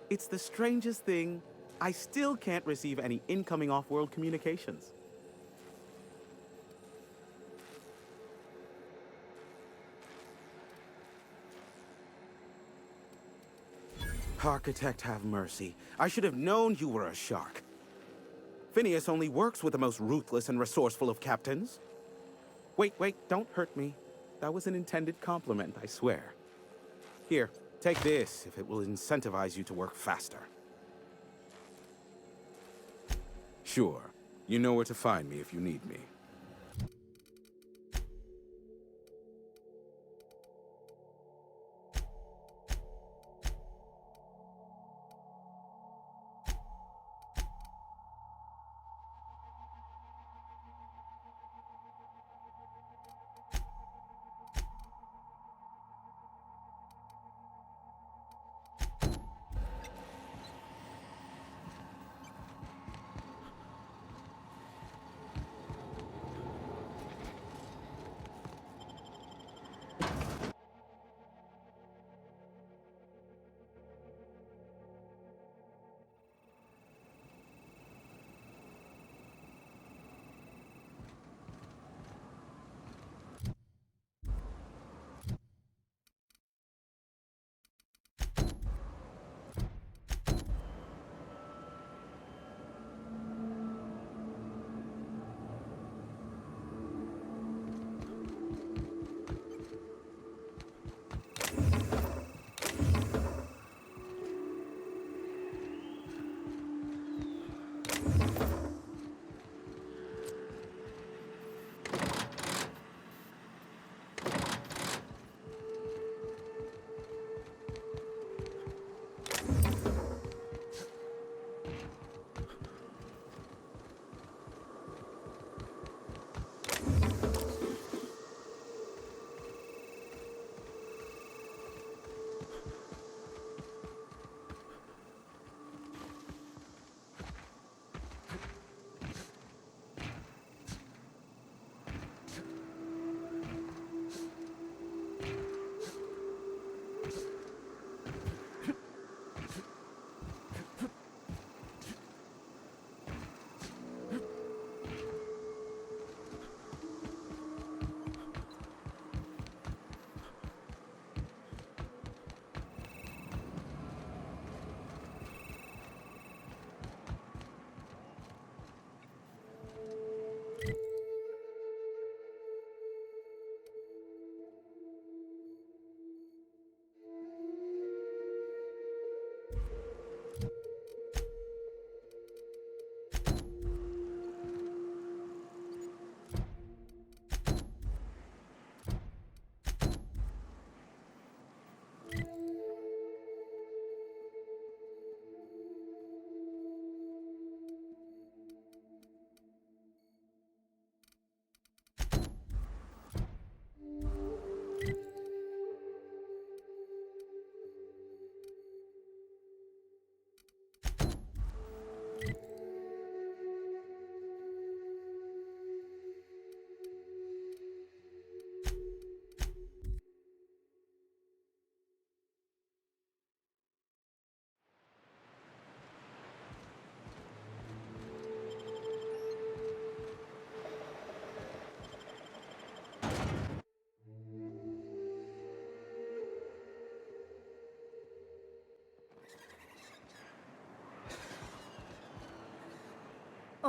It's the strangest thing. I still can't receive any incoming off-world communications. Architect, have mercy. I should have known you were a shark. Phineas only works with the most ruthless and resourceful of captains. Wait, don't hurt me. That was an intended compliment, I swear. Here, take this if it will incentivize you to work faster. Sure. You know where to find me if you need me.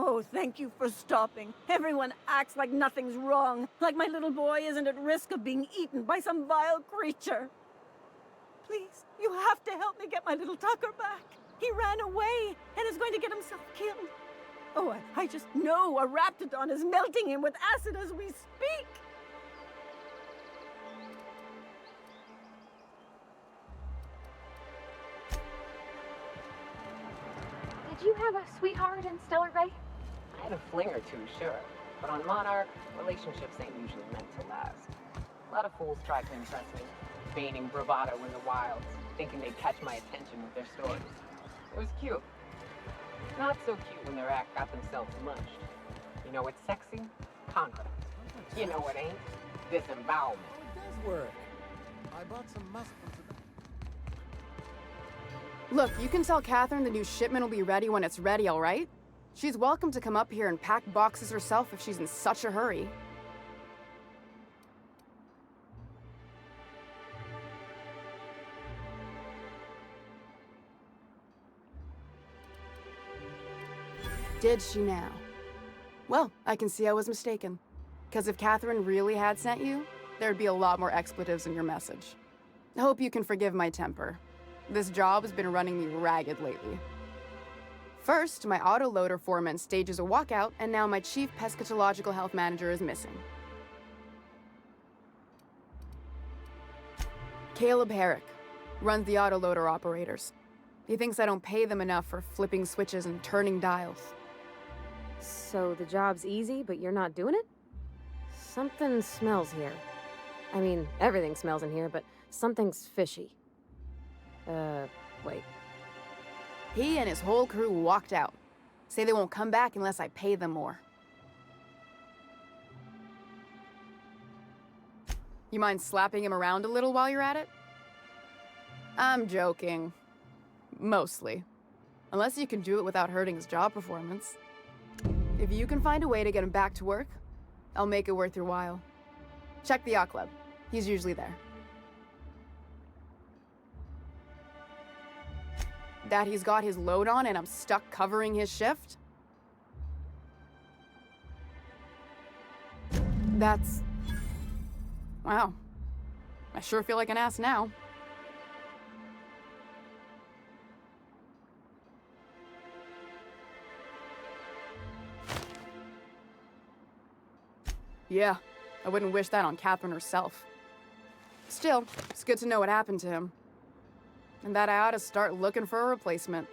Oh, thank you for stopping. Everyone acts like nothing's wrong, like my little boy isn't at risk of being eaten by some vile creature. Please, you have to help me get my little Tucker back. He ran away and is going to get himself killed. Oh, I just know a Raptidon is melting him with acid as we speak. Did you have a sweetheart in Stellar Bay? I had a fling or two, sure. But on Monarch, relationships ain't usually meant to last. A lot of fools try to impress me, feigning bravado in the wilds, thinking they'd catch my attention with their stories. It was cute. Not so cute when their act got themselves munched. You know what's sexy? Conquest. You know what ain't? Disembowelment. It does work. I bought some musk from Look, you can tell Catherine the new shipment will be ready when it's ready, all right? She's welcome to come up here and pack boxes herself if she's in such a hurry. Did she now? Well, I can see I was mistaken. Because if Catherine really had sent you, there'd be a lot more expletives in your message. I hope you can forgive my temper. This job has been running me ragged lately. First, my autoloader foreman stages a walkout, and now my chief pescatological health manager is missing. Caleb Herrick runs the autoloader operators. He thinks I don't pay them enough for flipping switches and turning dials. So the job's easy, but you're not doing it? Something smells here. I mean, everything smells in here, but something's fishy. Wait. He and his whole crew walked out. Say they won't come back unless I pay them more. You mind slapping him around a little while you're at it? I'm joking. Mostly. Unless you can do it without hurting his job performance. If you can find a way to get him back to work, I'll make it worth your while. Check the yacht club. He's usually there. That he's got his load on and I'm stuck covering his shift? That's... Wow. I sure feel like an ass now. Yeah, I wouldn't wish that on Catherine herself. Still, it's good to know what happened to him. And that I ought to start looking for a replacement.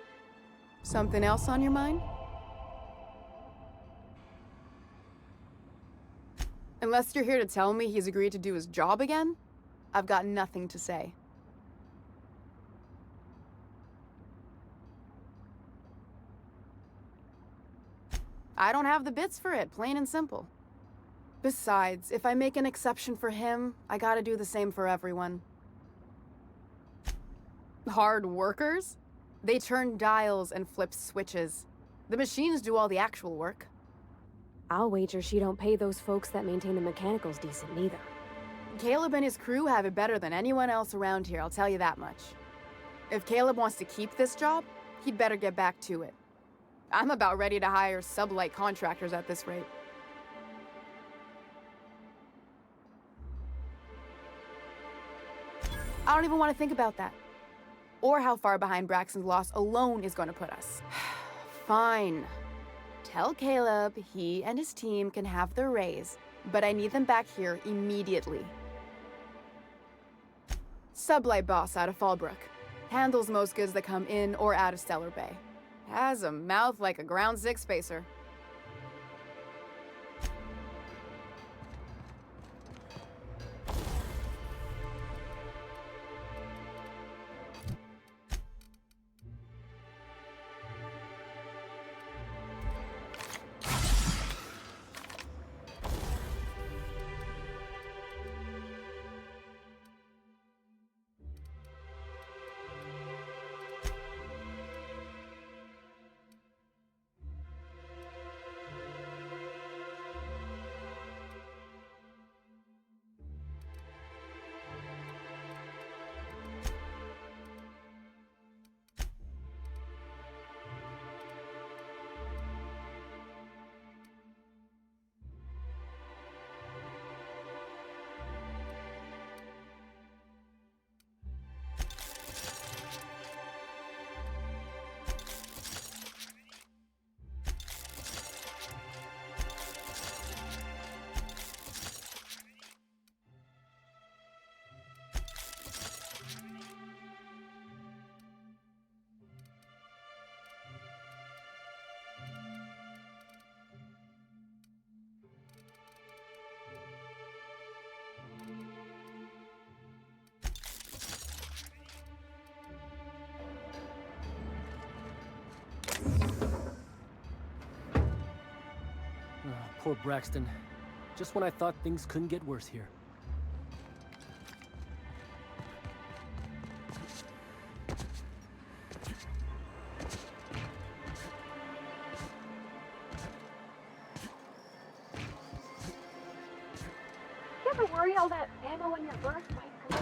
Something else on your mind? Unless you're here to tell me he's agreed to do his job again, I've got nothing to say. I don't have the bits for it, plain and simple. Besides, if I make an exception for him, I gotta do the same for everyone. Hard workers? They turn dials and flip switches. The machines do all the actual work. I'll wager she don't pay those folks that maintain the mechanicals decent neither. Caleb and his crew have it better than anyone else around here, I'll tell you that much. If Caleb wants to keep this job, he'd better get back to it. I'm about ready to hire sublight contractors at this rate. I don't even want to think about that. Or how far behind Braxton's loss alone is going to put us. Fine. Tell Caleb he and his team can have their raise, but I need them back here immediately. Sublight boss out of Fallbrook. Handles most goods that come in or out of Stellar Bay. Has a mouth like a Ground Six spacer. Poor Braxton. Just when I thought things couldn't get worse here. ever worry all that ammo in your berth might go?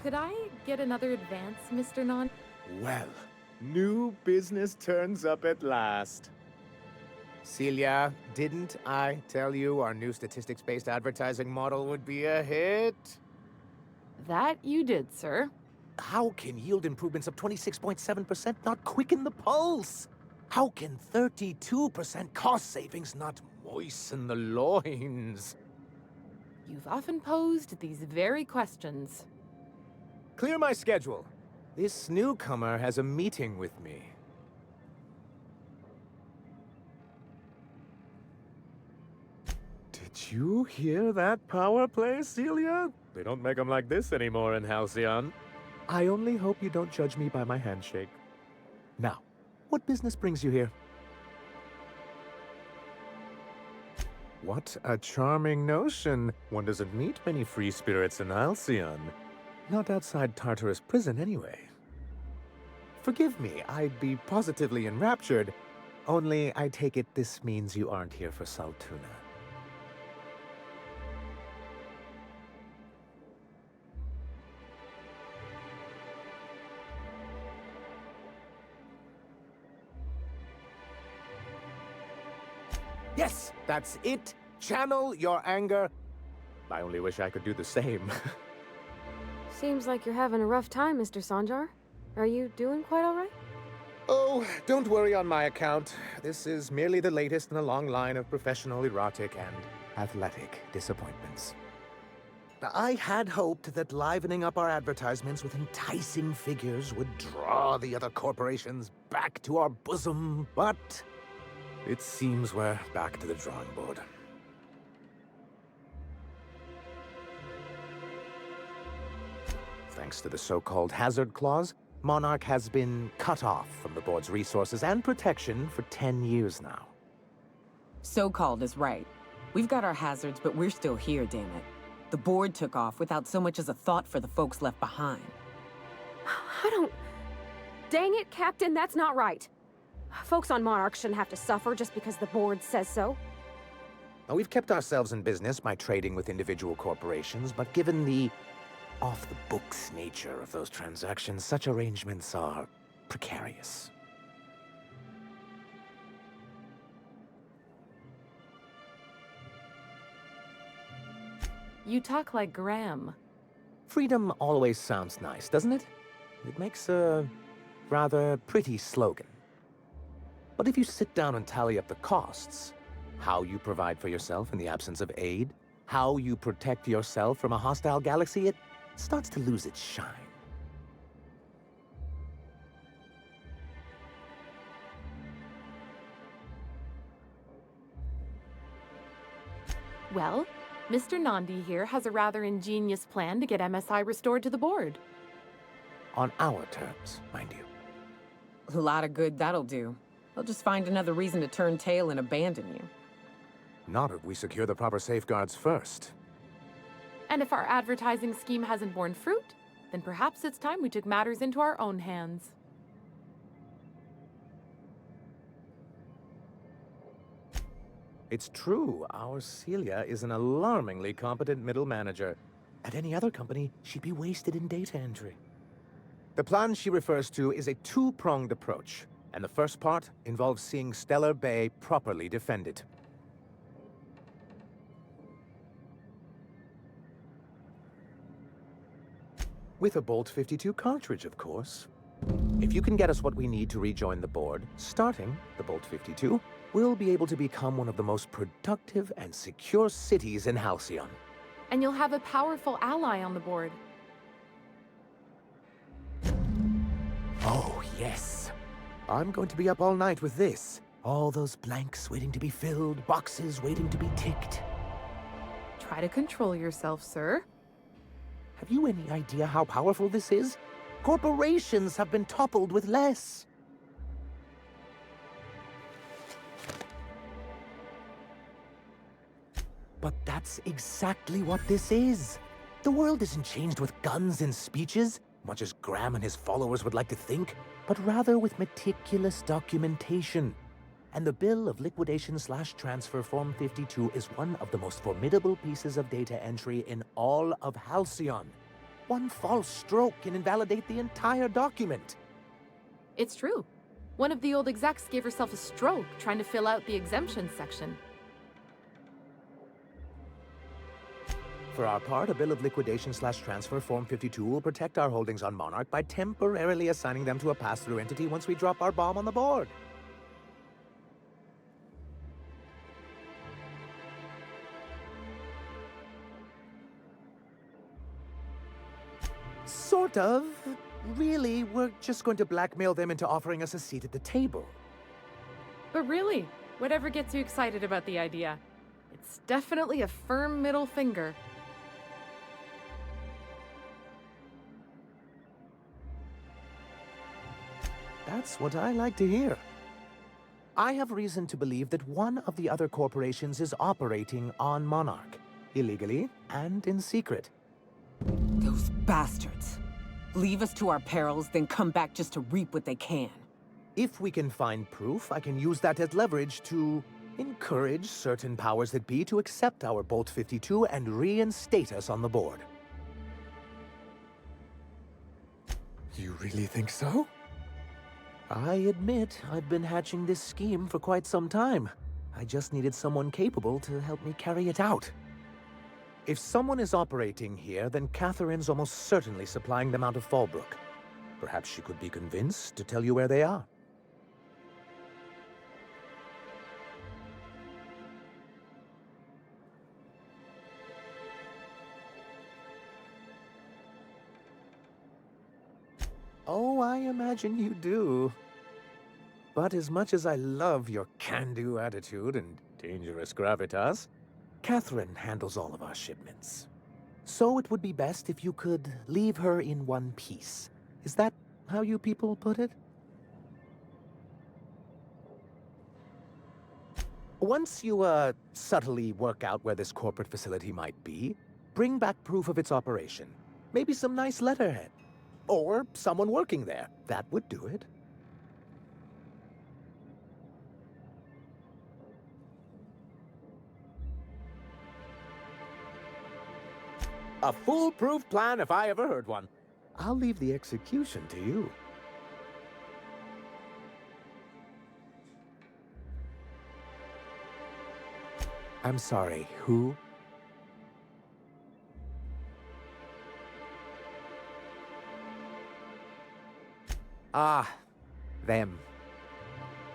Could I get another advance, Mr. Non? Well, new business turns up at last. Celia, didn't I tell you our new statistics-based advertising model would be a hit? That you did, sir. How can yield improvements of 26.7% not quicken the pulse? How can 32% cost savings not moisten the loins? You've often posed these very questions. Clear my schedule. This newcomer has a meeting with me. Did you hear that power play, Celia? They don't make them like this anymore in Halcyon. I only hope you don't judge me by my handshake. Now, what business brings you here? What a charming notion. One doesn't meet many free spirits in Halcyon. Not outside Tartarus prison, anyway. Forgive me, I'd be positively enraptured. Only, I take it this means you aren't here for Saltuna. Yes, that's it. Channel your anger. I only wish I could do the same. Seems like you're having a rough time, Mr. Sanjar. Are you doing quite all right? Oh, don't worry on my account. This is merely the latest in a long line of professional, erotic, and athletic disappointments. I had hoped that livening up our advertisements with enticing figures would draw the other corporations back to our bosom, but it seems we're back to the drawing board. Thanks to the so-called hazard clause, Monarch has been cut off from the board's resources and protection for 10 years now. So-called is right. We've got our hazards, but we're still here, damn it. The board took off without so much as a thought for the folks left behind. I don't... Dang it, Captain, that's not right. Folks on Monarch shouldn't have to suffer just because the board says so. Now, we've kept ourselves in business by trading with individual corporations, but given the off-the-books nature of those transactions, such arrangements are precarious. You talk like Graham. Freedom always sounds nice, doesn't it? It makes a rather pretty slogan. But if you sit down and tally up the costs, how you provide for yourself in the absence of aid, how you protect yourself from a hostile galaxy, it starts to lose its shine. Well, Mr. Nandi here has a rather ingenious plan to get MSI restored to the board. On our terms, mind you. A lot of good that'll do. They'll just find another reason to turn tail and abandon you. Not if we secure the proper safeguards first. And if our advertising scheme hasn't borne fruit, then perhaps it's time we took matters into our own hands. It's true, our Celia is an alarmingly competent middle manager. At any other company, she'd be wasted in data entry. The plan she refers to is a two-pronged approach, and the first part involves seeing Stellar Bay properly defended. With a Bolt 52 cartridge, of course. If you can get us what we need to rejoin the board, starting the Bolt 52, we'll be able to become one of the most productive and secure cities in Halcyon. And you'll have a powerful ally on the board. Oh, yes. I'm going to be up all night with this. All those blanks waiting to be filled, boxes waiting to be ticked. Try to control yourself, sir. Have you any idea how powerful this is? Corporations have been toppled with less. But that's exactly what this is. The world isn't changed with guns and speeches, much as Graham and his followers would like to think, but rather with meticulous documentation. And the bill of liquidation/transfer Form 52 is one of the most formidable pieces of data entry in all of Halcyon. One false stroke can invalidate the entire document. It's true. One of the old execs gave herself a stroke trying to fill out the exemption section. For our part, a bill of liquidation/transfer Form 52 will protect our holdings on Monarch by temporarily assigning them to a pass-through entity once we drop our bomb on the board. Sort of. Really, we're just going to blackmail them into offering us a seat at the table. But really, whatever gets you excited about the idea? It's definitely a firm middle finger. That's what I like to hear. I have reason to believe that one of the other corporations is operating on Monarch, illegally and in secret. Those bastards. Leave us to our perils, then come back just to reap what they can. If we can find proof, I can use that as leverage to encourage certain powers that be to accept our Bolt 52 and reinstate us on the board. You really think so? I admit I've been hatching this scheme for quite some time. I just needed someone capable to help me carry it out. If someone is operating here, then Catherine's almost certainly supplying them out of Fallbrook. Perhaps she could be convinced to tell you where they are. Oh, I imagine you do. But as much as I love your can-do attitude and dangerous gravitas, Catherine handles all of our shipments. So it would be best if you could leave her in one piece. Is that how you people put it? Once you, subtly work out where this corporate facility might be, bring back proof of its operation. Maybe some nice letterhead. Or someone working there. That would do it. A foolproof plan if I ever heard one. I'll leave the execution to you. I'm sorry, who? Ah, them.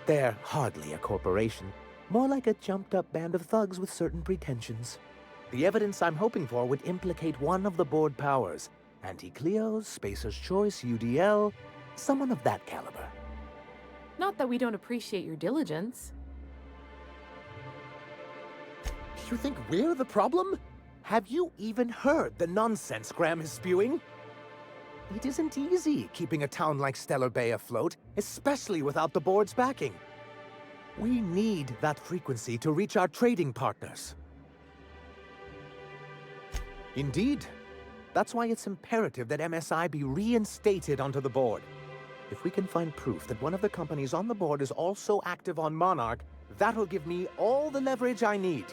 They're hardly a corporation. More like a jumped-up band of thugs with certain pretensions. The evidence I'm hoping for would implicate one of the board powers. Anti-Cleos, Spacer's Choice, UDL, someone of that caliber. Not that we don't appreciate your diligence. You think we're the problem? Have you even heard the nonsense Graham is spewing? It isn't easy keeping a town like Stellar Bay afloat, especially without the board's backing. We need that frequency to reach our trading partners. Indeed. That's why it's imperative that MSI be reinstated onto the board. If we can find proof that one of the companies on the board is also active on Monarch, that'll give me all the leverage I need.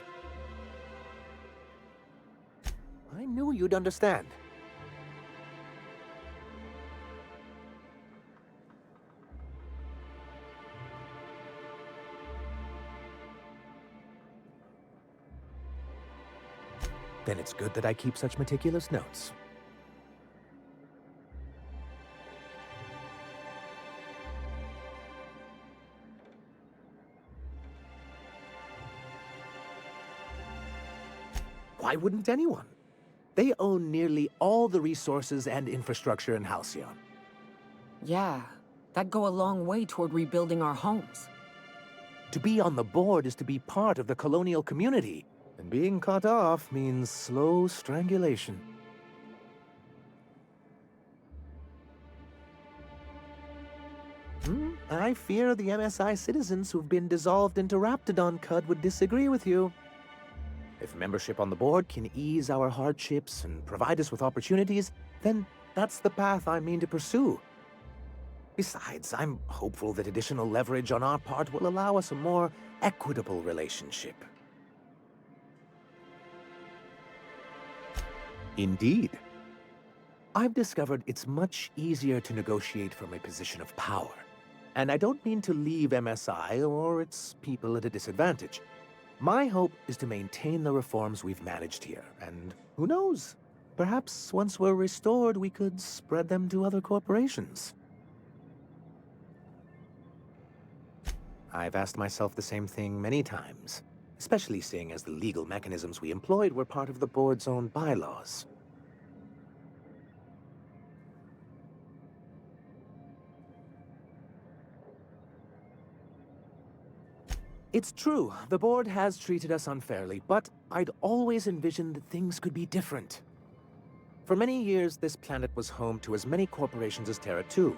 I knew you'd understand. Then it's good that I keep such meticulous notes. Why wouldn't anyone? They own nearly all the resources and infrastructure in Halcyon. Yeah, that'd go a long way toward rebuilding our homes. To be on the board is to be part of the colonial community. And being cut off means slow strangulation. I fear the MSI citizens who've been dissolved into Raptidon Cud would disagree with you. If membership on the board can ease our hardships and provide us with opportunities, then that's the path I mean to pursue. Besides, I'm hopeful that additional leverage on our part will allow us a more equitable relationship. Indeed. I've discovered it's much easier to negotiate from a position of power. And I don't mean to leave MSI or its people at a disadvantage. My hope is to maintain the reforms we've managed here, and who knows? Perhaps once we're restored, we could spread them to other corporations. I've asked myself the same thing many times, especially seeing as the legal mechanisms we employed were part of the board's own bylaws. It's true, the board has treated us unfairly, but I'd always envisioned that things could be different. For many years, this planet was home to as many corporations as Terra 2.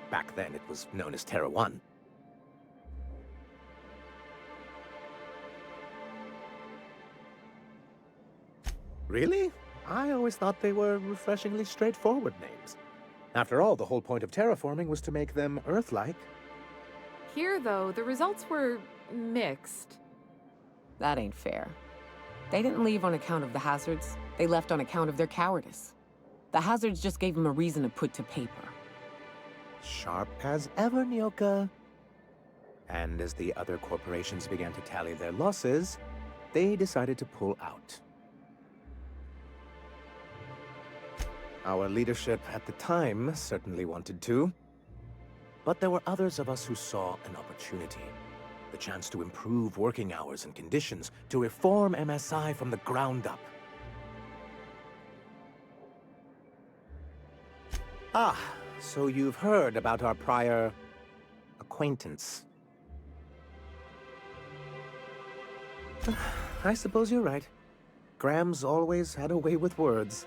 Back then, it was known as Terra 1. Really? I always thought they were refreshingly straightforward names. After all, the whole point of terraforming was to make them Earth-like. Here, though, the results were mixed. That ain't fair. They didn't leave on account of the hazards. They left on account of their cowardice. The hazards just gave them a reason to put to paper. Sharp as ever, Nyoka. And as the other corporations began to tally their losses, they decided to pull out. Our leadership at the time certainly wanted to. But there were others of us who saw an opportunity. The chance to improve working hours and conditions, to reform MSI from the ground up. Ah, so you've heard about our prior acquaintance. I suppose you're right. Graham's always had a way with words.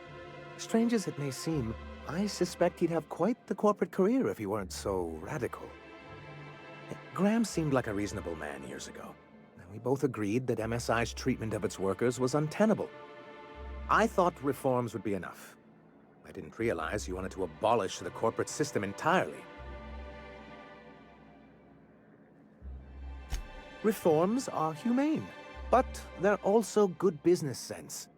Strange as it may seem, I suspect he'd have quite the corporate career if he weren't so radical. Graham seemed like a reasonable man years ago, and we both agreed that MSI's treatment of its workers was untenable. I thought reforms would be enough. I didn't realize you wanted to abolish the corporate system entirely. Reforms are humane, but they're also good business sense.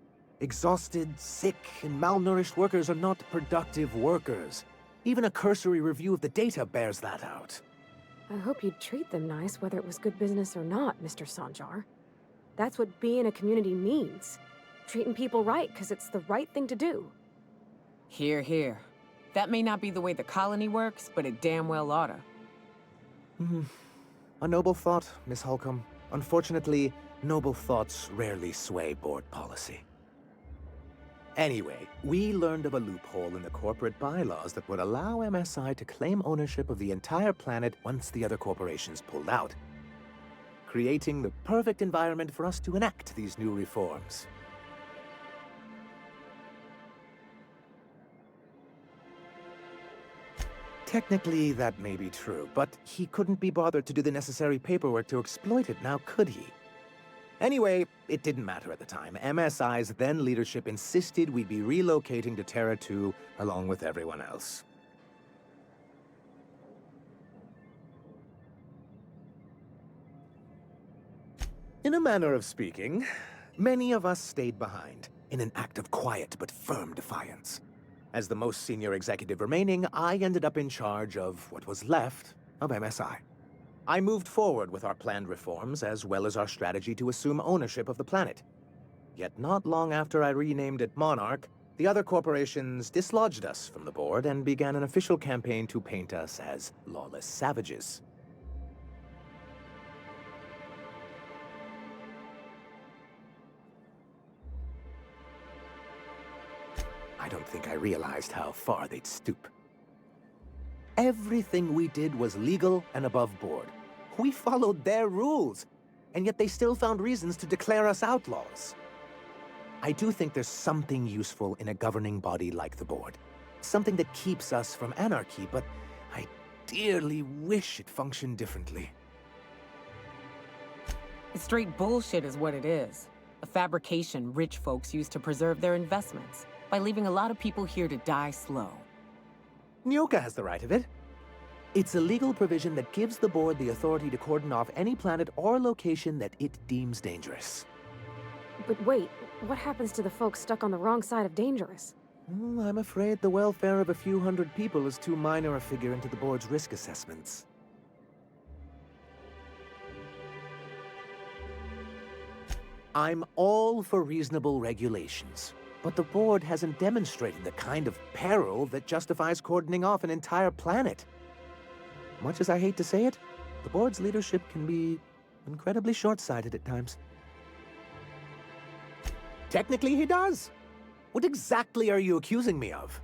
Exhausted, sick, and malnourished workers are not productive workers. Even a cursory review of the data bears that out. I hope you'd treat them nice, whether it was good business or not, Mr. Sanjar. That's what being a community means. Treating people right, because it's the right thing to do. Here, here. That may not be the way the colony works, but it damn well oughta. A noble thought, Miss Holcomb. Unfortunately, noble thoughts rarely sway board policy. Anyway, we learned of a loophole in the corporate bylaws that would allow MSI to claim ownership of the entire planet once the other corporations pulled out, creating the perfect environment for us to enact these new reforms. Technically, that may be true, but he couldn't be bothered to do the necessary paperwork to exploit it, now could he? Anyway, it didn't matter at the time. MSI's then leadership insisted we'd be relocating to Terra 2 along with everyone else. In a manner of speaking, many of us stayed behind, in an act of quiet but firm defiance. As the most senior executive remaining, I ended up in charge of what was left of MSI. I moved forward with our planned reforms, as well as our strategy to assume ownership of the planet. Yet not long after I renamed it Monarch, the other corporations dislodged us from the board and began an official campaign to paint us as lawless savages. I don't think I realized how far they'd stoop. Everything we did was legal and above board. We followed their rules, and yet they still found reasons to declare us outlaws. I do think there's something useful in a governing body like the board. Something that keeps us from anarchy, but I dearly wish it functioned differently. It's straight bullshit is what it is. A fabrication rich folks use to preserve their investments, by leaving a lot of people here to die slow. Nyoka has the right of it. It's a legal provision that gives the board the authority to cordon off any planet or location that it deems dangerous. But wait, what happens to the folks stuck on the wrong side of dangerous? I'm afraid the welfare of a few hundred people is too minor a figure into the board's risk assessments. I'm all for reasonable regulations, but the board hasn't demonstrated the kind of peril that justifies cordoning off an entire planet. Much as I hate to say it, the board's leadership can be incredibly short-sighted at times. Technically, he does. What exactly are you accusing me of?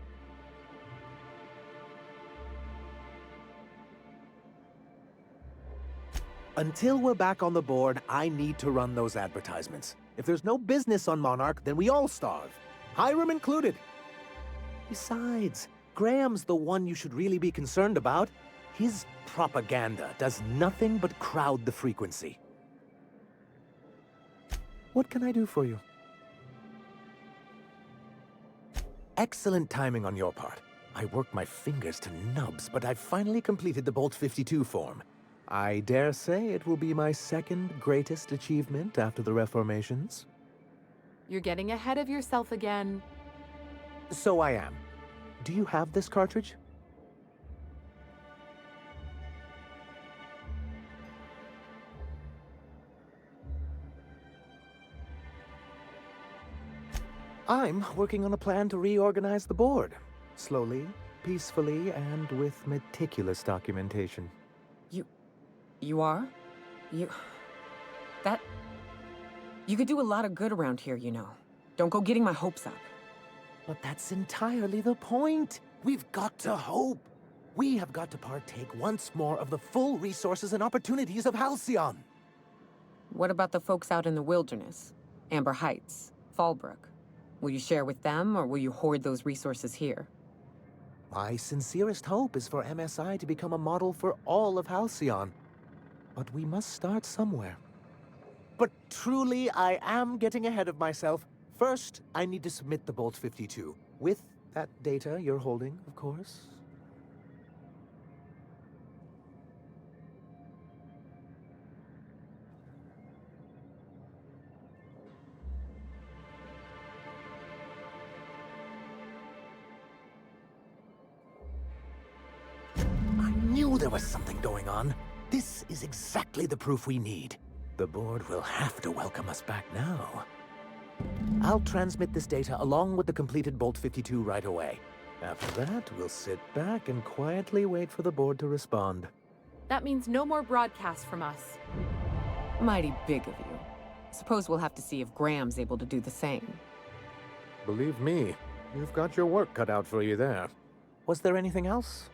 Until we're back on the board, I need to run those advertisements. If there's no business on Monarch, then we all starve. Hiram included. Besides, Graham's the one you should really be concerned about. His propaganda does nothing but crowd the frequency. What can I do for you? Excellent timing on your part. I worked my fingers to nubs, but I've finally completed the Bolt 52 form. I dare say it will be my second greatest achievement after the Reformations. You're getting ahead of yourself again. So I am. Do you have this cartridge? I'm working on a plan to reorganize the board. Slowly, peacefully, and with meticulous documentation. You are? You could do a lot of good around here, you know. Don't go getting my hopes up. But that's entirely the point. We've got to hope. We have got to partake once more of the full resources and opportunities of Halcyon. What about the folks out in the wilderness? Amber Heights, Fallbrook. Will you share with them, or will you hoard those resources here? My sincerest hope is for MSI to become a model for all of Halcyon. But we must start somewhere. But truly, I am getting ahead of myself. First, I need to submit the Bolt 52. With that data you're holding, of course. I knew there was something going on. This is exactly the proof we need. The board will have to welcome us back now. I'll transmit this data along with the completed Bolt 52 right away. After that, we'll sit back and quietly wait for the board to respond. That means no more broadcasts from us. Mighty big of you. Suppose we'll have to see if Graham's able to do the same. Believe me, you've got your work cut out for you there. Was there anything else?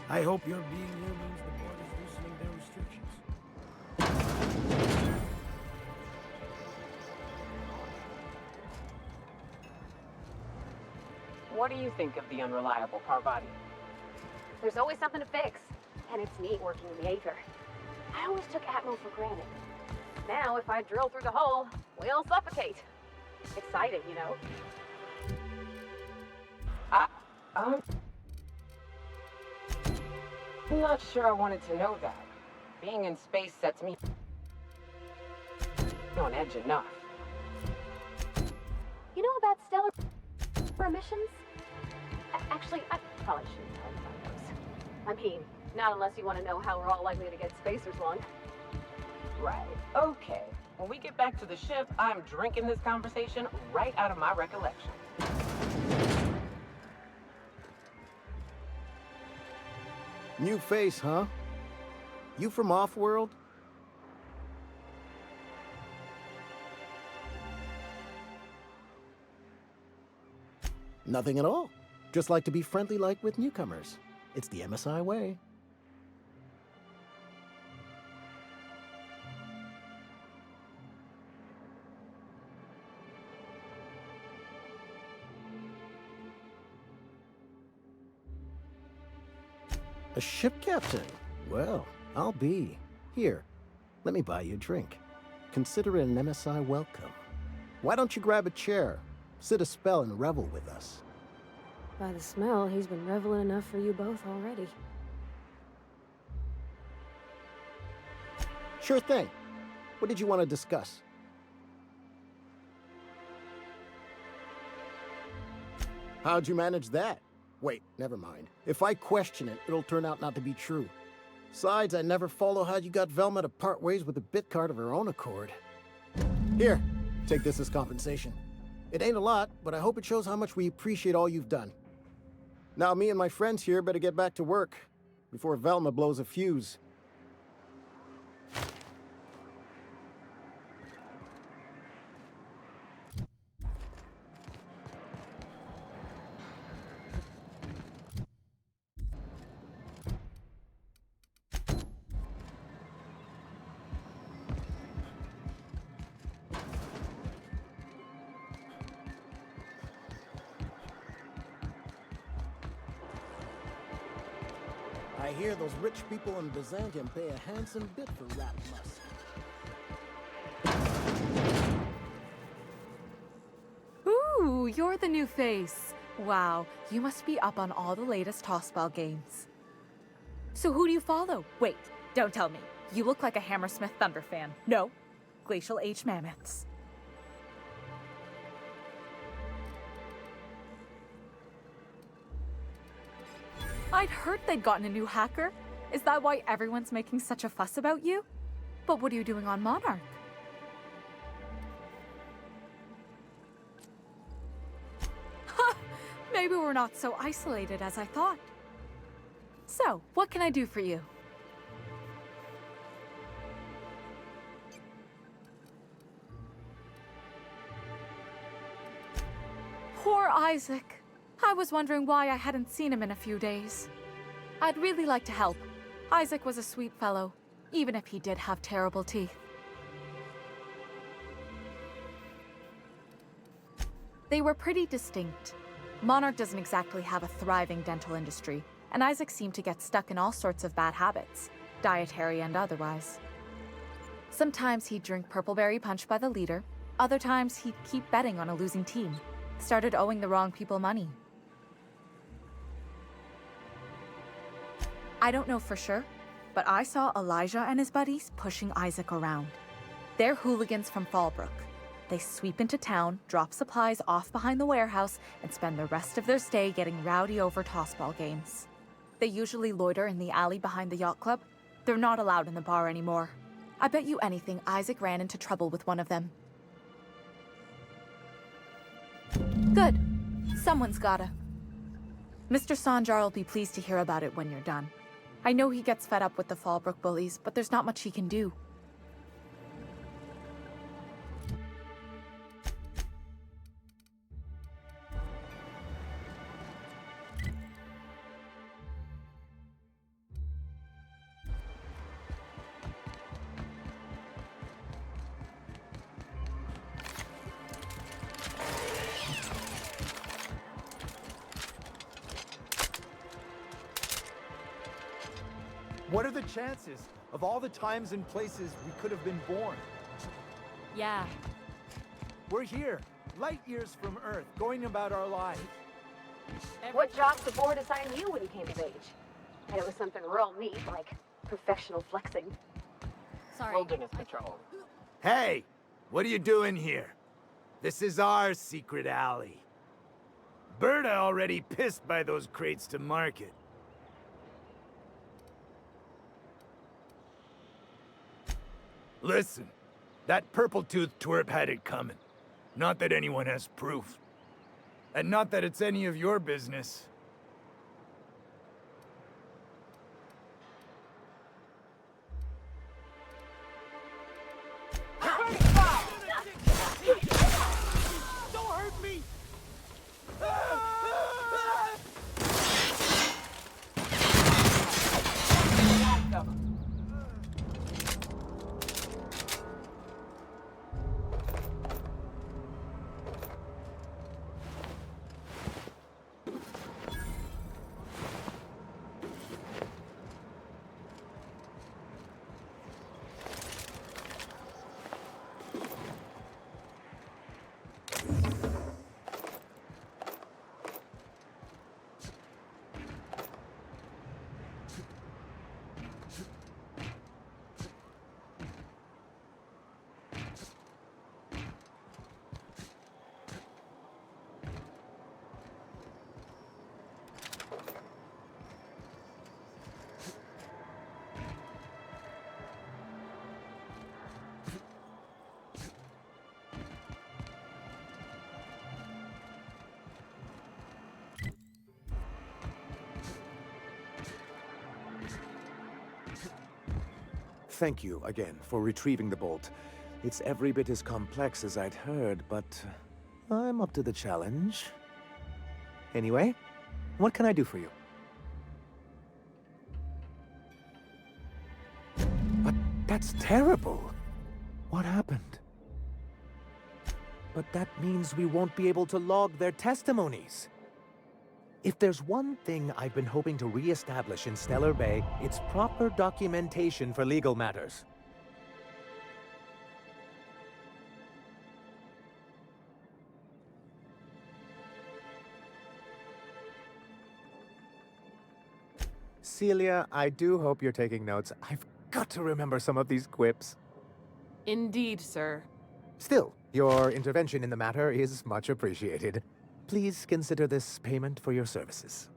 I hope your being here means the board is loosening their restrictions. What do you think of the unreliable Parvati? There's always something to fix, and it's neat working in the Aether. I always took Atmo for granted. Now, if I drill through the hole, we all suffocate. Exciting, you know? I'm not sure I wanted to know that. Being in space sets me on edge enough. You know about stellar emissions? Actually, I probably shouldn't tell you about those. I mean, not unless you want to know how we're all likely to get spacers lung. Right. Okay. When we get back to the ship, I'm drinking this conversation right out of my recollection. New face, huh? You from Offworld? Nothing at all. Just like to be friendly like with newcomers. It's the MSI way. A ship captain? Well, I'll be. Here, let me buy you a drink. Consider it an MSI welcome. Why don't you grab a chair, sit a spell, and revel with us? By the smell, he's been reveling enough for you both already. Sure thing. What did you want to discuss? How'd you manage that? Wait, never mind. If I question it, it'll turn out not to be true. Besides, I never follow how you got Velma to part ways with a bit card of her own accord. Here, take this as compensation. It ain't a lot, but I hope it shows how much we appreciate all you've done. Now me and my friends here better get back to work before Velma blows a fuse. I hear those rich people in Byzantium pay a handsome bit for rat musk. Ooh, you're the new face. Wow, you must be up on all the latest Tossball games. So who do you follow? Wait, don't tell me. You look like a Hammersmith Thunder fan. No, Glacial Age Mammoths. I'd heard they'd gotten a new hacker. Is that why everyone's making such a fuss about you? But what are you doing on Monarch? Maybe we're not so isolated as I thought. So, what can I do for you? Poor Isaac. I was wondering why I hadn't seen him in a few days. I'd really like to help. Isaac was a sweet fellow, even if he did have terrible teeth. They were pretty distinct. Monarch doesn't exactly have a thriving dental industry, and Isaac seemed to get stuck in all sorts of bad habits, dietary and otherwise. Sometimes he'd drink Purpleberry Punch by the liter, other times he'd keep betting on a losing team, started owing the wrong people money. I don't know for sure, but I saw Elijah and his buddies pushing Isaac around. They're hooligans from Fallbrook. They sweep into town, drop supplies off behind the warehouse, and spend the rest of their stay getting rowdy over tossball games. They usually loiter in the alley behind the yacht club. They're not allowed in the bar anymore. I bet you anything Isaac ran into trouble with one of them. Good. Someone's gotta. Mr. Sanjar will be pleased to hear about it when you're done. I know he gets fed up with the Fallbrook bullies, but there's not much he can do. What are the chances of all the times and places we could have been born? Yeah. We're here, light years from Earth, going about our lives. What job the board assigned you when you came of age? And it was something real neat, like professional flexing. Sorry. Wilderness patrol. Hey, what are you doing here? This is our secret alley. Berta already pissed by those crates to market. Listen, that purple-toothed twerp had it coming. Not that anyone has proof. And not that it's any of your business. Don't hurt me! Thank you again for retrieving the bolt. It's every bit as complex as I'd heard, but I'm up to the challenge. Anyway, what can I do for you? But that's terrible. What happened? But that means we won't be able to log their testimonies. If there's one thing I've been hoping to re-establish in Stellar Bay, it's proper documentation for legal matters. Celia, I do hope you're taking notes. I've got to remember some of these quips. Indeed, sir. Still, your intervention in the matter is much appreciated. Please consider this payment for your services.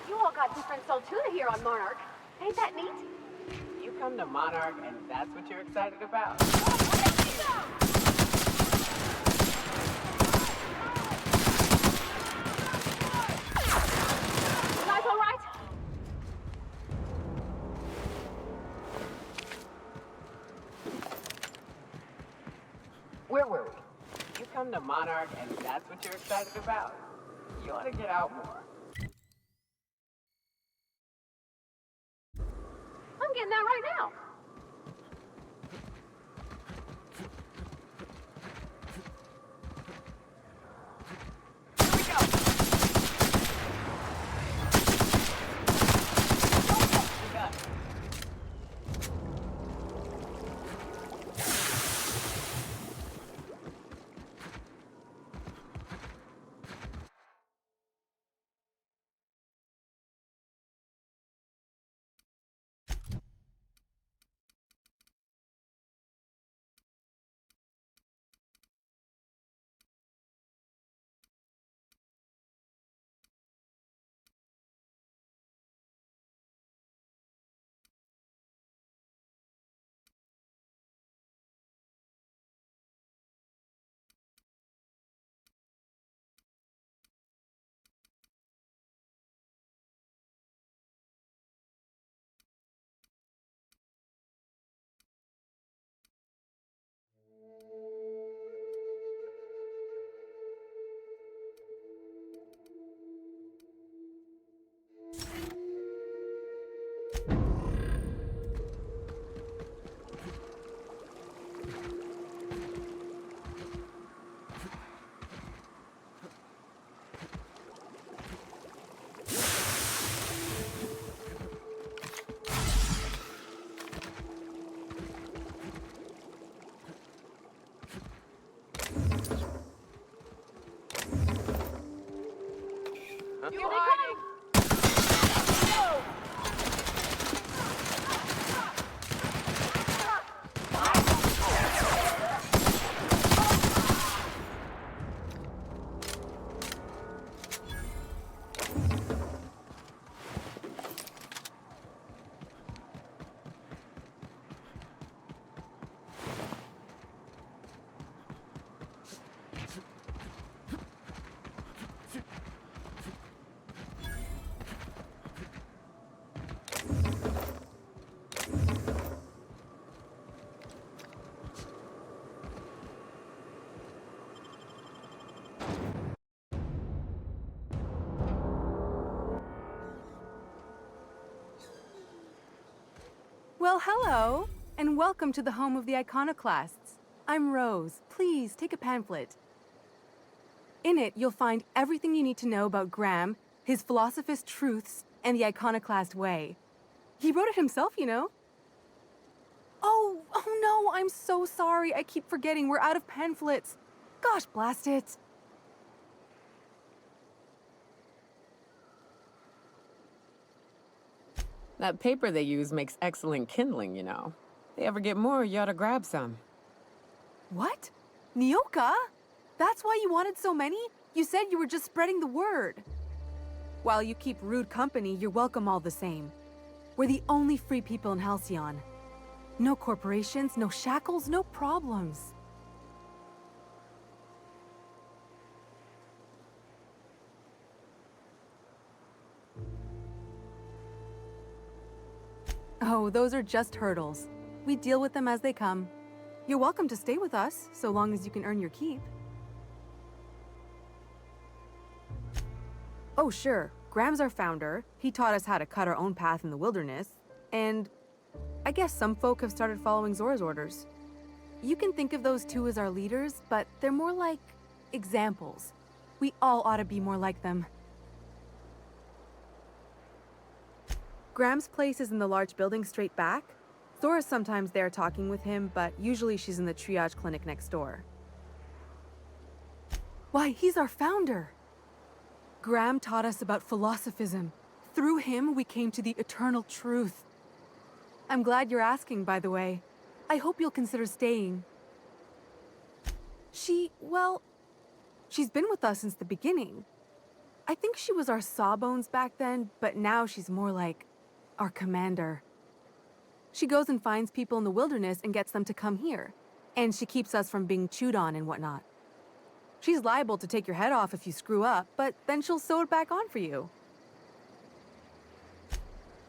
You all got different Saltuna here on Monarch. Ain't that neat? You come to Monarch and that's what you're excited about? You guys all right? Where were we? You come to Monarch and that's what you're excited about? You ought to get out more. I'm getting that right now. Well, hello, and welcome to the home of the Iconoclasts. I'm Rose. Please, take a pamphlet. In it, you'll find everything you need to know about Graham, his Philosophist truths, and the Iconoclast way. He wrote it himself, you know. Oh no, I'm so sorry. I keep forgetting we're out of pamphlets. Gosh, blast it. That paper they use makes excellent kindling, you know. They ever get more, you ought to grab some. What? Nyoka? That's why you wanted so many? You said you were just spreading the word. While you keep rude company, you're welcome all the same. We're the only free people in Halcyon. No corporations, no shackles, no problems. Oh, those are just hurdles. We deal with them as they come. You're welcome to stay with us, so long as you can earn your keep. Oh, sure. Graham's our founder. He taught us how to cut our own path in the wilderness. And I guess some folk have started following Zora's orders. You can think of those two as our leaders, but they're more like examples. We all ought to be more like them. Graham's place is in the large building straight back. Zora's sometimes there talking with him, but usually she's in the triage clinic next door. Why, he's our founder! Graham taught us about philosophism. Through him, we came to the eternal truth. I'm glad you're asking, by the way. I hope you'll consider staying. Well, she's been with us since the beginning. I think she was our sawbones back then, but now she's more like our commander. She goes and finds people in the wilderness and gets them to come here. And she keeps us from being chewed on and whatnot. She's liable to take your head off if you screw up, but then she'll sew it back on for you.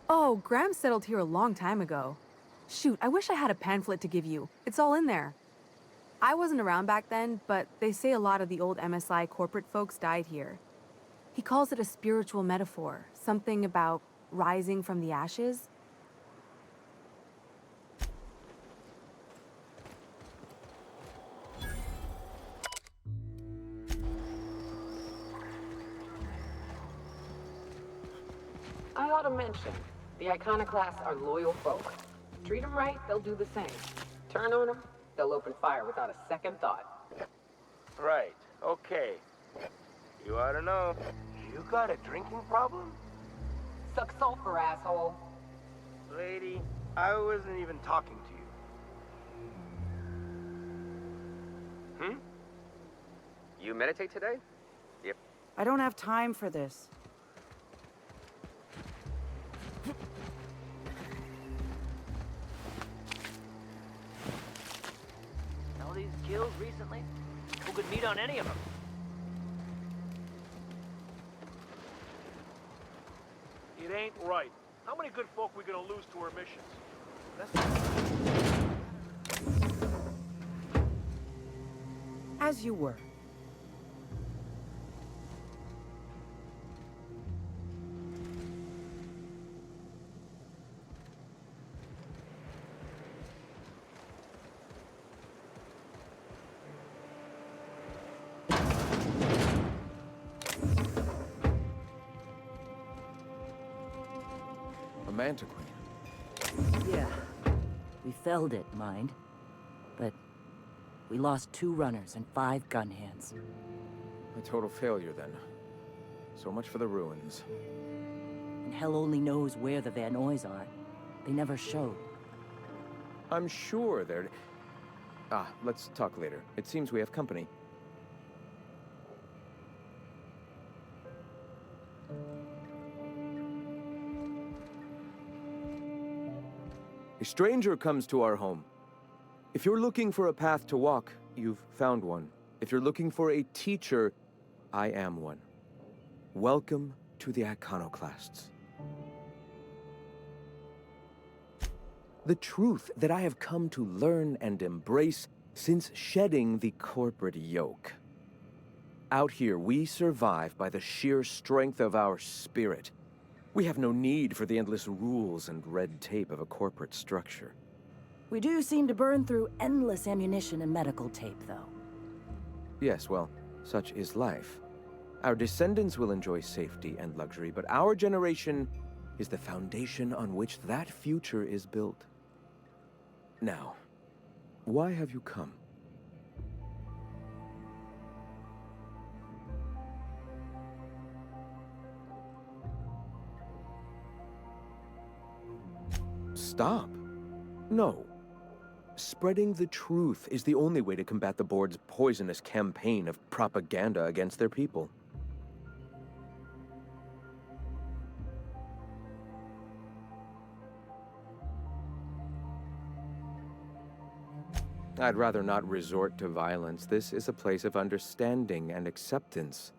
Oh, Graham settled here a long time ago. Shoot, I wish I had a pamphlet to give you. It's all in there. I wasn't around back then, but they say a lot of the old MSI corporate folks died here. He calls it a spiritual metaphor, something about rising from the ashes. I ought to mention, the Iconoclasts are loyal folk. Treat them right, they'll do the same. Turn on them, they'll open fire without a second thought. Right, okay. You ought to know. You got a drinking problem? Suck sulfur, asshole. Lady, I wasn't even talking to you. Hmm? You meditate today? Yep. I don't have time for this. All these kills recently? Who could meet on any of them? It ain't right. How many good folk we gonna lose to our missions? As you were. Mantiqueen. Yeah. We felled it, mind. But we lost 2 runners and 5 gun hands. A total failure, then. So much for the ruins. And hell only knows where the Van Nuys are. They never showed. I'm sure they're... let's talk later. It seems we have company. A stranger comes to our home. If you're looking for a path to walk, you've found one. If you're looking for a teacher, I am one. Welcome to the Iconoclasts. The truth that I have come to learn and embrace since shedding the corporate yoke. Out here, we survive by the sheer strength of our spirit. We have no need for the endless rules and red tape of a corporate structure. We do seem to burn through endless ammunition and medical tape, though. Yes, well, such is life. Our descendants will enjoy safety and luxury, but our generation is the foundation on which that future is built. Now, why have you come? Stop. No. Spreading the truth is the only way to combat the board's poisonous campaign of propaganda against their people. I'd rather not resort to violence. This is a place of understanding and acceptance.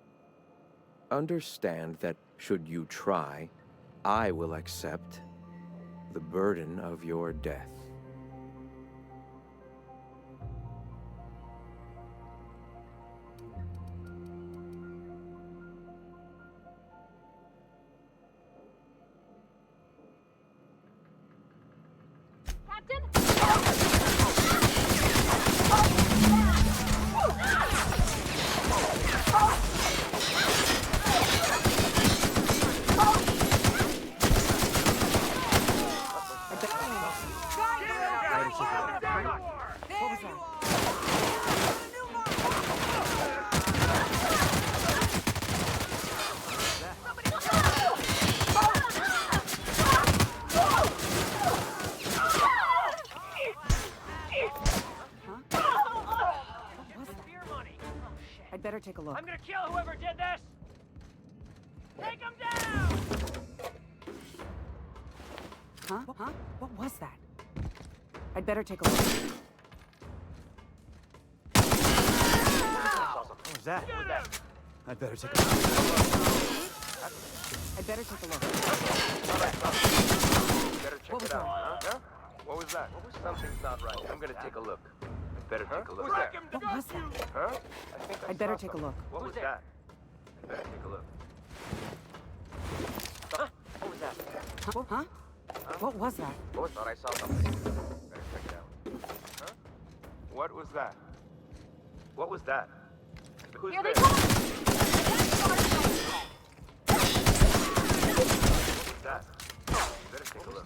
Understand that, should you try, I will accept the burden of your death. I'd better take a look. I'm gonna kill whoever did this! Take him down! Huh? What was that? I'd better take a look. What was that? I'd better take a look. I'd better take a look. Better check it out, huh? What was that? Something's not right. I'm gonna take a look. Better take a look. What was that? Huh? I think I'd better take a look. What was that? I better take a look. Huh? What was that? Huh? What was that? Oh, I thought I saw something. Better check it out. Huh? What was that? What was that? Who's Here there? they come! What was that? Better take a look.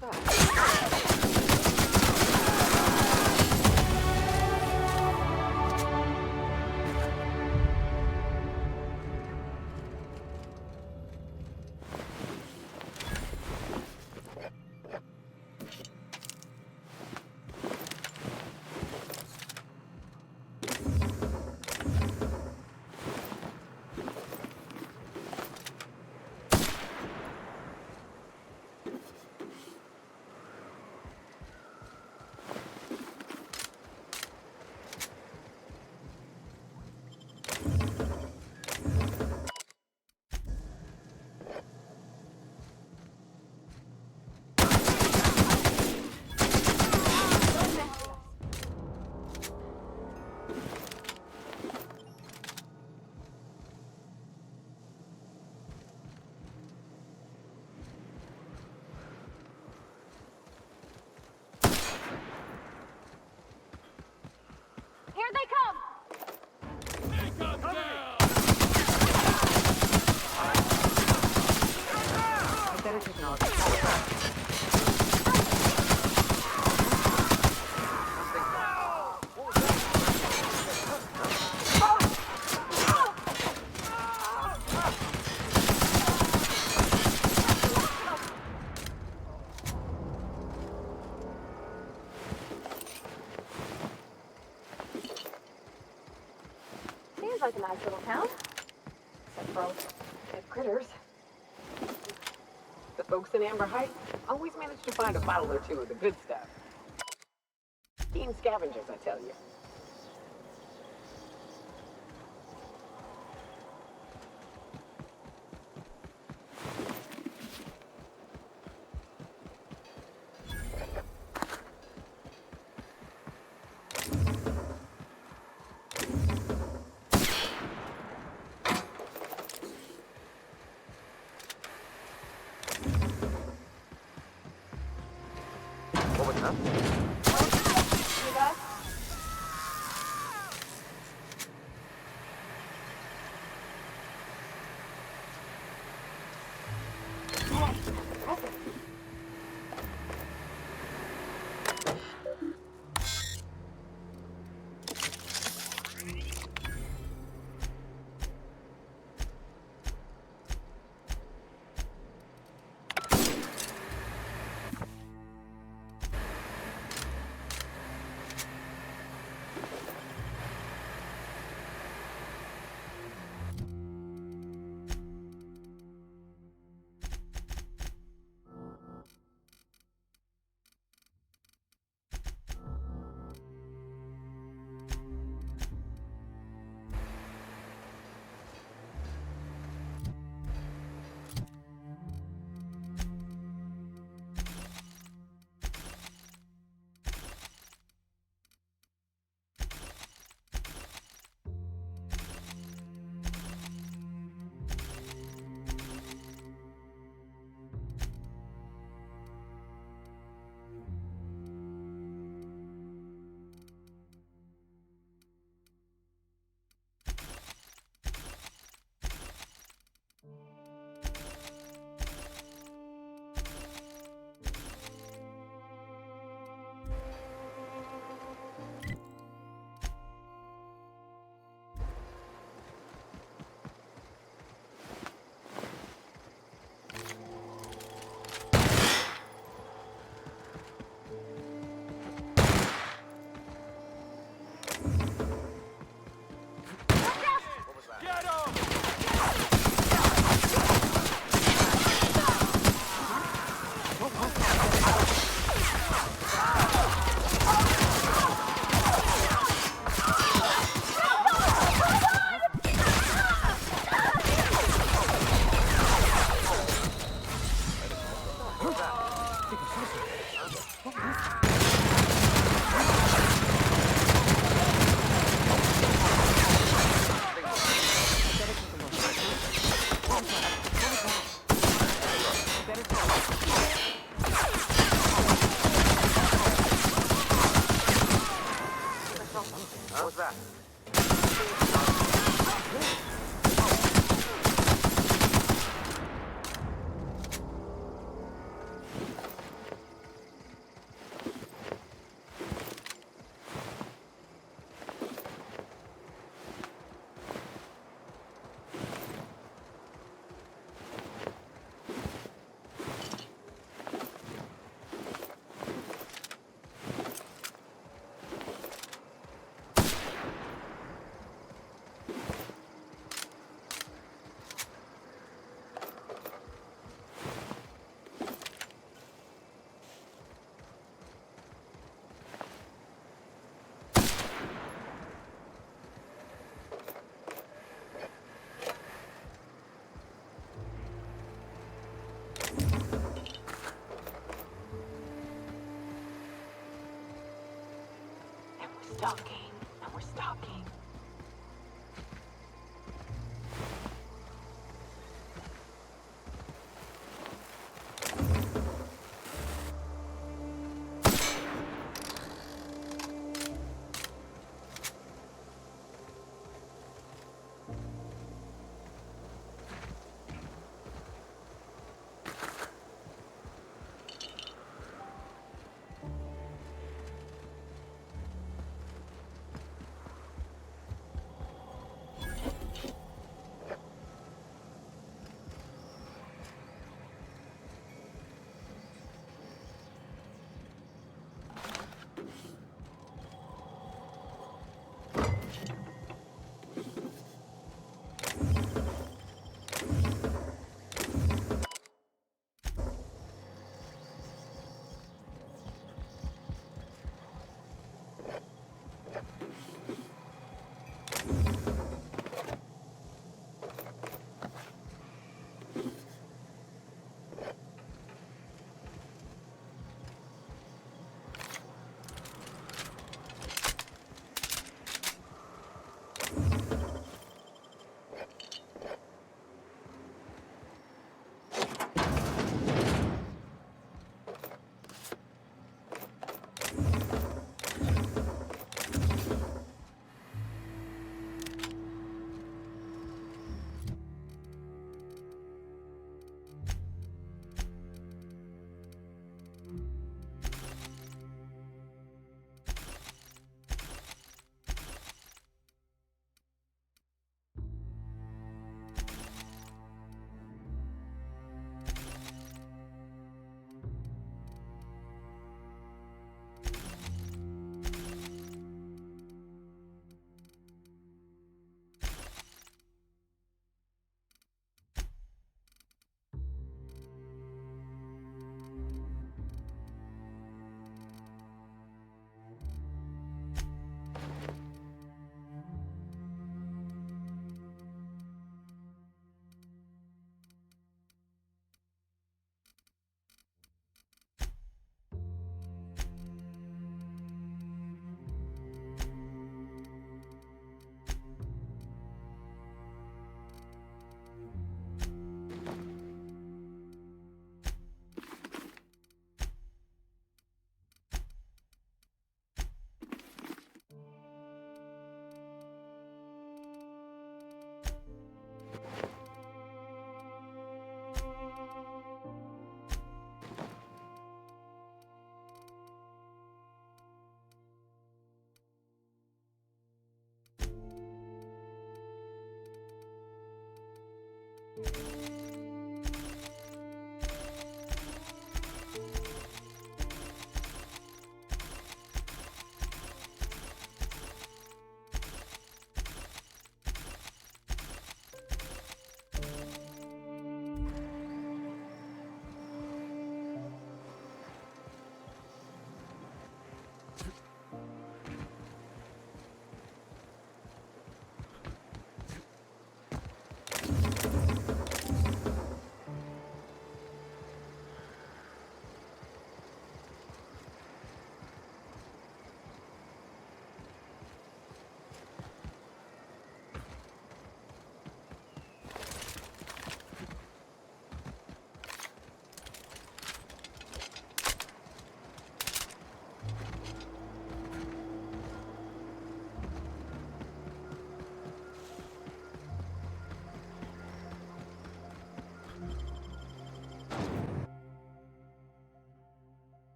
Here they come! I'd better take a look. Seems like a nice little town. Except for all the critters. The folks in Amber Heights always manage to find a bottle or two of the good stuff. Keen scavengers, I tell you. What was that? Stalking, and we're stalking.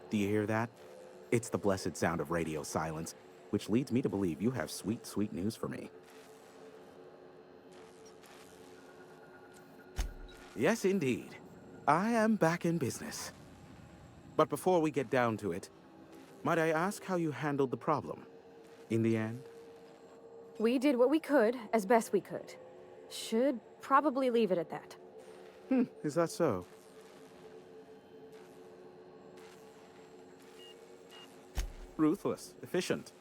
Do you hear that? It's the blessed sound of radio silence, which leads me to believe you have sweet, sweet news for me. Yes, indeed. I am back in business. But before we get down to it, might I ask how you handled the problem? In the end? We did what we could, as best we could. Should probably leave it at that. Is that so? Ruthless, efficient.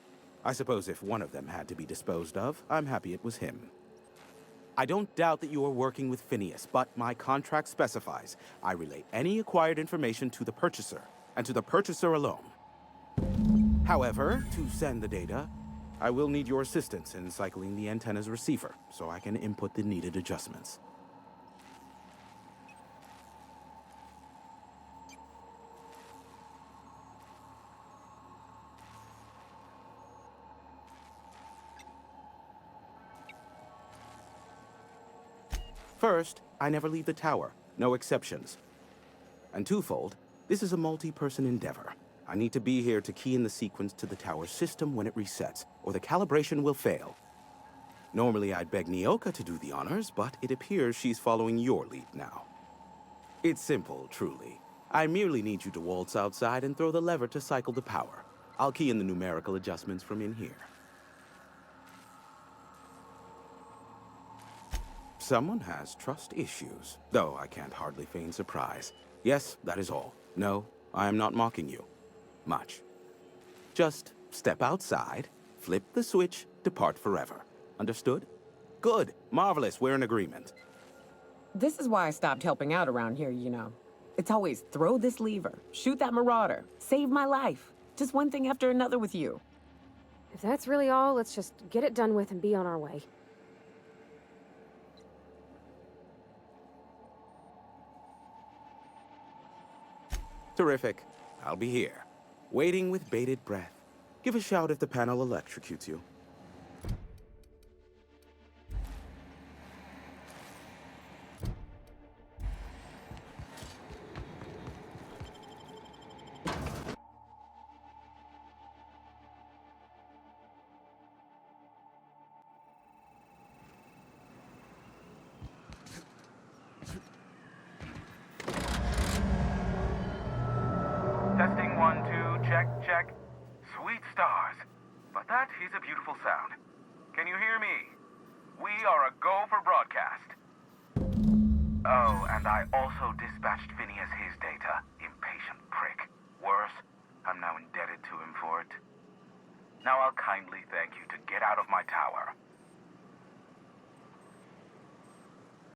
I suppose if one of them had to be disposed of, I'm happy it was him. I don't doubt that you are working with Phineas, but my contract specifies I relay any acquired information to the purchaser, and to the purchaser alone. However, to send the data, I will need your assistance in cycling the antenna's receiver, so I can input the needed adjustments. First, I never leave the tower, no exceptions. And twofold, this is a multi-person endeavor. I need to be here to key in the sequence to the tower's system when it resets, or the calibration will fail. Normally I'd beg Nyoka to do the honors, but it appears she's following your lead now. It's simple, truly. I merely need you to waltz outside and throw the lever to cycle the power. I'll key in the numerical adjustments from in here. Someone has trust issues, though I can't hardly feign surprise. Yes, that is all. No, I am not mocking you. Much. Just step outside, flip the switch, depart forever. Understood? Good. Marvelous. We're in agreement. This is why I stopped helping out around here, you know. It's always throw this lever, shoot that marauder, save my life. Just one thing after another with you. If that's really all, let's just get it done with and be on our way. Terrific. I'll be here, waiting with bated breath. Give a shout if the panel electrocutes you. Testing 1, 2, check, check. Sweet stars. But that is a beautiful sound. Can you hear me? We are a go for broadcast. Oh, and I also dispatched Phineas his data. Impatient prick. Worse, I'm now indebted to him for it. Now I'll kindly thank you to get out of my tower.